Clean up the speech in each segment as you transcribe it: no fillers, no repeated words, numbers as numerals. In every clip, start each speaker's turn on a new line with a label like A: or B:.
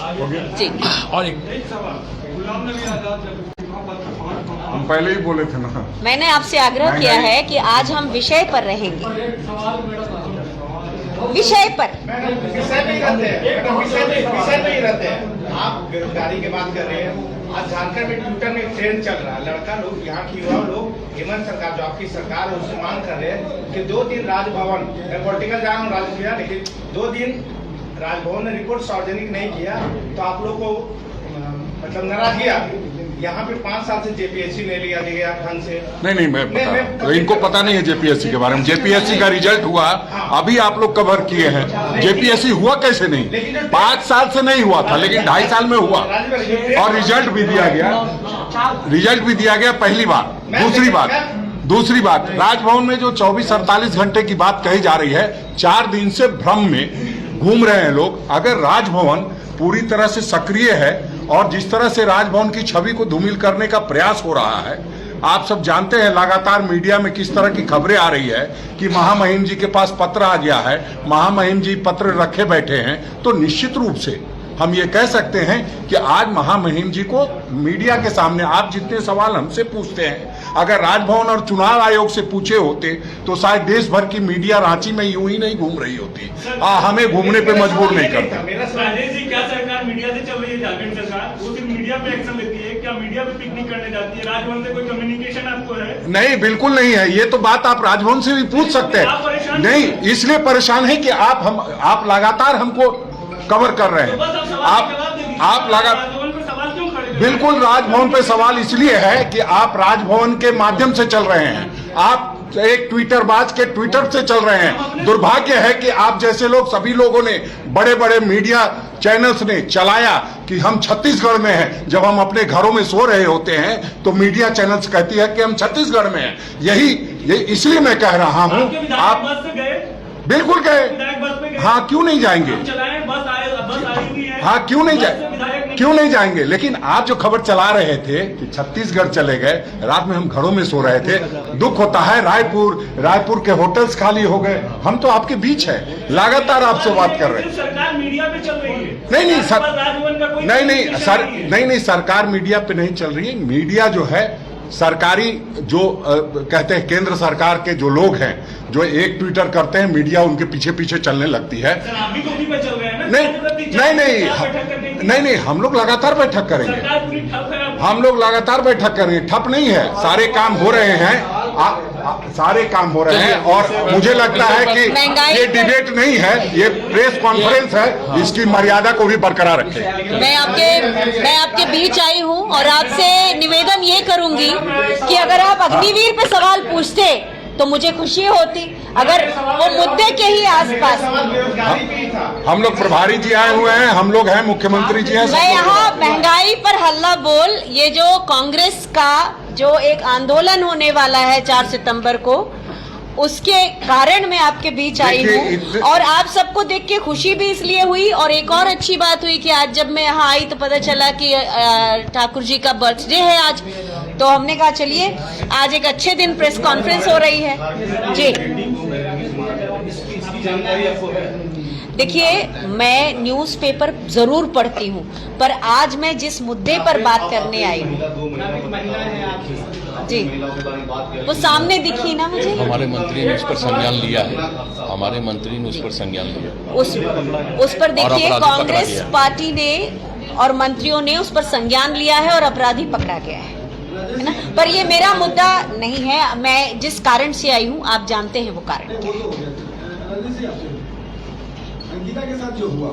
A: जी।
B: और एक
C: हम पहले ही बोले थे ना,
A: मैंने आपसे आग्रह किया है कि आज हम विषय पर रहेंगे, विषय पर।
D: विषय पे ही रहते हैं। आप बेरोजगारी की बात कर रहे हैं। आज झारखंड में ट्विटर में ट्रेंड चल रहा है, लड़का लोग, यहाँ की युवा लोग हेमंत सरकार, जो आपकी सरकार है, उससे मांग कर रहे हैं कि 2 दिन राजभवन, मैं पॉलिटिकल जा रहा हूँ राजभवन, लेकिन 2 दिन राजभवन ने रिपोर्ट सार्वजनिक नहीं किया तो आप लोग को मतलब नाराजगी आ गई। यहाँ पे 5 साल से जेपीएससी ले लिया गया ढंग से।
C: नहीं मैं बता, तो इनको पता नहीं है जेपीएससी के बारे में। जेपीएससी का रिजल्ट हुआ, अभी आप लोग कवर किए हैं। जेपीएससी हुआ कैसे नहीं? 5 साल से नहीं हुआ था, लेकिन 2.5 साल में हुआ और रिजल्ट भी दिया गया, पहली बात। दूसरी बात, राजभवन में जो 24-48 घंटे की बात कही जा रही है, 4 दिन से भ्रम में घूम रहे हैं लोग। अगर राजभवन पूरी तरह से सक्रिय है और जिस तरह से राजभवन की छवि को धूमिल करने का प्रयास हो रहा है, आप सब जानते हैं लगातार मीडिया में किस तरह की खबरें आ रही है कि महामहिम जी के पास पत्र आ गया है, महामहिम जी पत्र रखे बैठे हैं, तो निश्चित रूप से हम ये कह सकते हैं कि आज महामहिम जी को मीडिया के सामने आप जितने सवाल हमसे पूछते हैं, अगर राजभवन और चुनाव आयोग से पूछे होते तो शायद देश भर की मीडिया रांची में यूं ही नहीं घूम रही होती, हमें घूमने पे मजबूर नहीं करता।
E: क्या सरकार मीडिया से चल रही है? झारखंड सरकार वो सिर्फ मीडिया पे एक्शन लेती है, क्या मीडिया पे पिकनिक करने जाती है? राजभवन से कोई कम्युनिकेशन आपको है? नहीं,
C: बिल्कुल नहीं है। ये तो बात आप राजभवन से भी पूछ सकते हैं। नहीं, इसलिए परेशान है कि आप लगातार हमको कवर कर रहे हैं। आप लगा बिल्कुल राजभवन पे सवाल इसलिए है कि आप राजभवन के माध्यम से चल रहे हैं, आप एक ट्विटर बाज के ट्विटर से चल रहे हैं। दुर्भाग्य है कि आप जैसे लोग, सभी लोगों ने, बड़े बड़े मीडिया चैनल्स ने चलाया कि हम छत्तीसगढ़ में हैं। जब हम अपने घरों में सो रहे होते हैं तो मीडिया चैनल्स कहती है कि हम छत्तीसगढ़ में हैं। ये इसलिए मैं कह रहा हूं, आप बिल्कुल गए। हाँ, क्यों नहीं जाएंगे? हाँ, क्यों नहीं जाएंगे? लेकिन आप जो खबर चला रहे थे कि छत्तीसगढ़ चले गए, रात में हम घरों में सो रहे थे। दुख होता है, रायपुर के होटल्स खाली हो गए। हम तो आपके बीच है, लगातार आपसे बात कर रहे हैं।
E: सरकार मीडिया पे चल रही है।
C: नहीं, सरकार मीडिया पे नहीं चल रही है। मीडिया जो है सरकारी, जो कहते हैं केंद्र सरकार के जो लोग हैं, जो एक ट्विटर करते हैं, मीडिया उनके पीछे पीछे चलने लगती है। नहीं, हम लोग लगातार बैठक करेंगे। ठप नहीं है, सारे काम हो रहे हैं। और मुझे लगता है कि ये डिबेट नहीं है, ये प्रेस कॉन्फ्रेंस है, इसकी मर्यादा को भी बरकरार रखें।
A: मैं आपके बीच आई हूँ और आपसे निवेदन ये करूंगी कि अगर आप अग्निवीर पे सवाल पूछते तो मुझे खुशी होती। अगर वो मुद्दे के ही आसपास,
C: हम लोग प्रभारी जी आए हुए हैं, हम लोग हैं, मुख्यमंत्री जी हैं।
A: मैं यहाँ महंगाई पर हल्ला बोल, ये जो कांग्रेस का जो एक आंदोलन होने वाला है 4 सितंबर को, उसके कारण मैं आपके बीच आई हूँ। और आप सबको देख के खुशी भी इसलिए हुई, और एक और अच्छी बात हुई कि आज जब मैं यहाँ आई तो पता चला कि ठाकुर जी का बर्थडे है आज, तो हमने कहा चलिए आज एक अच्छे दिन प्रेस कॉन्फ्रेंस हो रही है। जी देखिए, मैं न्यूज़पेपर जरूर पढ़ती हूँ, पर आज मैं जिस मुद्दे पर बात करने आई हूँ, जी वो सामने दिखी ना मुझे।
B: हमारे मंत्री ने उस पर संज्ञान लिया है।
A: उस पर देखिए, कांग्रेस पार्टी ने और मंत्रियों ने उस पर संज्ञान लिया है और अपराधी पकड़ा गया है ना। पर ये मेरा मुद्दा नहीं है। मैं जिस कारण से आई हूँ, आप जानते हैं वो कारण क्या है।
F: अंकिता के साथ जो हुआ,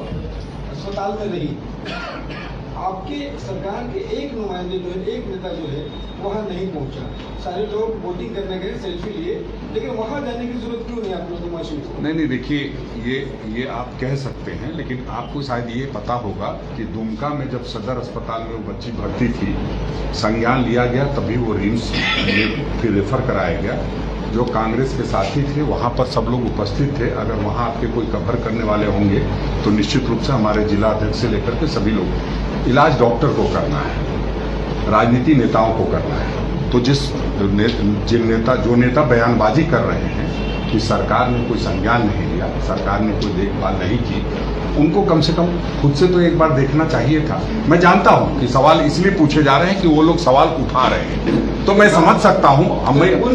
F: अस्पताल में रही, आपके सरकार के एक नुमाइंदे जो है, एक नेता जो है, वहाँ नहीं पहुँचा। सारे लोग वोटिंग करने गए, सेल्फी लिए, लेकिन वहाँ जाने की जरूरत क्यों नहीं आप लोगों को?
C: नहीं, देखिए, ये आप कह सकते हैं, लेकिन आपको शायद ये पता होगा कि दुमका में जब सदर अस्पताल में वो बच्ची भर्ती थी, संज्ञान लिया गया, तभी वो रिम्स में फिर रेफर कराया गया। जो कांग्रेस के साथी थे वहाँ पर सब लोग उपस्थित थे। अगर वहाँ आपके कोई कवर करने वाले होंगे तो निश्चित रूप से हमारे जिला अध्यक्ष से लेकर के सभी लोग, इलाज डॉक्टर को करना है, राजनीति नेताओं को करना है। तो जो नेता बयानबाजी कर रहे हैं कि सरकार ने कोई संज्ञान नहीं लिया, सरकार ने कोई देखभाल नहीं की, उनको कम से कम खुद से तो एक बार देखना चाहिए था। मैं जानता हूं कि सवाल इसलिए पूछे जा रहे हैं कि वो लोग सवाल उठा रहे हैं, तो मैं समझ सकता हूं,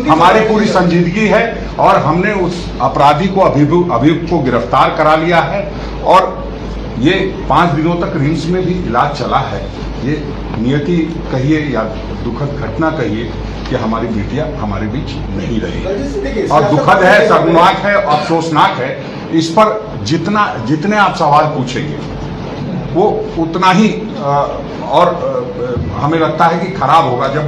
C: हमारी पूरी संजीदगी है और हमने उस अपराधी को अभियुक्त को गिरफ्तार करा लिया है और ये 5 दिनों तक रिम्स में भी इलाज चला है। ये नियति कहिए या दुखद घटना कहिए कि हमारी बेटियां हमारे बीच नहीं रही और दुखद है, शर्मनाक है, अफसोसनाक है। इस पर जितने आप सवाल पूछेंगे वो उतना ही और हमें लगता है कि खराब होगा। जब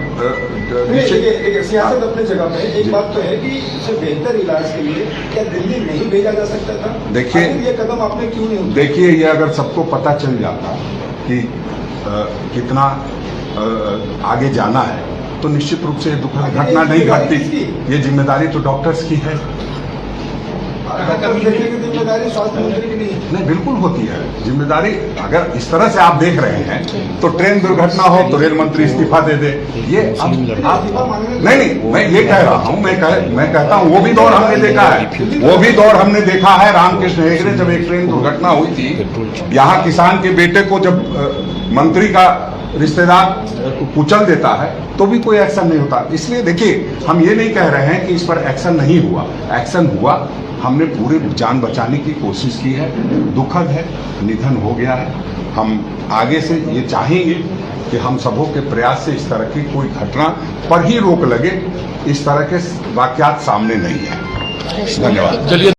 F: सियासत अपनी जगह पे, एक बात तो है कि इसे बेहतर इलाज के लिए क्या दिल्ली नहीं भेजा जा सकता था?
C: देखिए,
F: ये कदम आपने क्यों नहीं उठाया?
C: देखिए, ये अगर सबको पता चल जाता कि कितना आगे जाना है तो निश्चित रूप से दुखद घटना नहीं घटती। ये जिम्मेदारी तो डॉक्टर्स की है।
F: जिम्मेदारी स्वास्थ्य मंत्री की
C: नहीं, बिल्कुल होती है जिम्मेदारी। अगर इस तरह से आप देख रहे हैं तो ट्रेन दुर्घटना हो तो रेल मंत्री इस्तीफा दे दे, ये नहीं, मैं ये कह रहा हूं, मैं कहता हूं वो भी दौर हमने देखा है, वो भी दौर हमने देखा है। रामकृष्ण हेगड़े जब एक ट्रेन दुर्घटना हुई थी, यहाँ किसान के बेटे को जब मंत्री का रिश्तेदार कुचल देता है तो भी कोई एक्शन नहीं होता। इसलिए देखिए, हम ये नहीं कह रहे हैं कि इस पर एक्शन नहीं हुआ, एक्शन हुआ। हमने पूरी जान बचाने की कोशिश की है। दुखद है, निधन हो गया है। हम आगे से ये चाहेंगे कि हम सबों के प्रयास से इस तरह की कोई घटना पर ही रोक लगे, इस तरह के वाकयात सामने नहीं है। धन्यवाद।
B: चलिए।